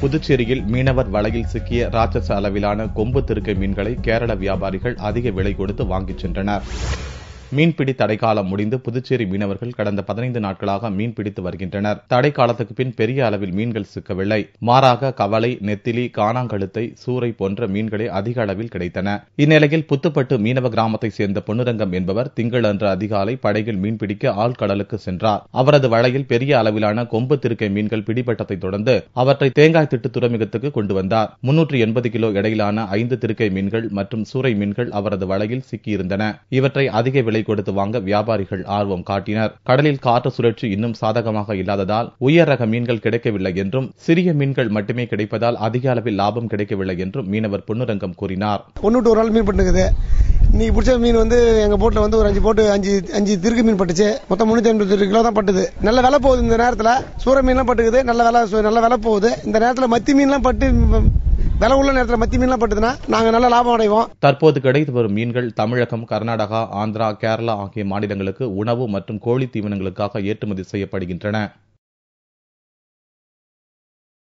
புதுச்சேரியில் மீனவர் வலையில் சிக்கிய ராட்சச அளவிலான கொம்பு திருக்கை மீன்களை கேரள வியாபாரிகள் அதிக விலை கொடுத்து வாங்கிச் சென்றனர். மீன்பிடி தடைக்காலம் முடிந்து புதுச்சேரி மீனவர்கள் கடந்த 15 நாட்களாக மீன்பிடித்து வருகின்றனர். தடைக்காலத்துக்கு பின் பெரிய அளவில் மீன்கள் சிக்கவில்லை. மாறாக கவளை, நெத்திலி, காணாங்கழுத்தை, சூறை போன்ற மீன்களே அதிக அளவில் கிடைத்தன. இந்நிலையில் புத்துப்பட்டு மீனவ கிராமத்தை சேர்ந்த பொன்னுரங்கம் என்பவர் திங்களன்று அதிகாலை படகில் மீன்பிடிக்க ஆழ்கடலுக்கு சென்றார். அவரது வலையில் பெரிய அளவிலான கொம்பு திருக்கை மீன்கள் பிடிபட்டதை தொடர்ந்து அவற்றை தேங்காய் திட்டு துறைமுகத்துக்கு கொண்டு வந்தார். 380 கிலோ எடையிலான 5 திருக்கை மீன்கள் மற்றும் சூறை மீன்கள் அவரது வலையில் சிக்கியிருந்தன. இவற்றை அதிக விலை கொடுத்து வாங்க வியாபாரிகள் ஆர்வம் காட்டினர். கடலில் காற்று சுழற்சி இன்னும் சாதகமாக இல்லாததால் உயர் ரக மீன்கள் கிடைக்கவில்லை என்றும் சிறிய மீன்கள் மட்டுமே கிடைப்பதால் அதிக அளவில் லாபம் கிடைக்கவில்லை என்றும் மீனவர் பொன்னுரங்கம் கூறினார். ஒரு நாள் மீன் பட்டுக்குது. நீ பிடிச்ச மீன் எங்க போட்ல ஒரு 5 போட்டு 5 திருக்கு மீன் பட்டுச்சு. மொத்தம் 350 கிலோ தான் பட்டுது. நல்ல விலை போகுது. இந்த நேரத்துல சூற மீன்லாம் பட்டுக்குது. நல்ல விலை போகுது. இந்த நேரத்துல மத்தி மீன்லாம் பட்டு விலை உள்ள நேரத்தில் மத்தி மீன்லாம் பட்டுதுன்னா நாங்க நல்ல லாபம் அடைவோம். தற்போது கிடைத்து வரும் மீன்கள் தமிழகம், கர்நாடகா, ஆந்திரா, கேரளா ஆகிய மாநிலங்களுக்கு உணவு மற்றும் கோழி தீவனங்களுக்காக ஏற்றுமதி செய்யப்படுகின்றன.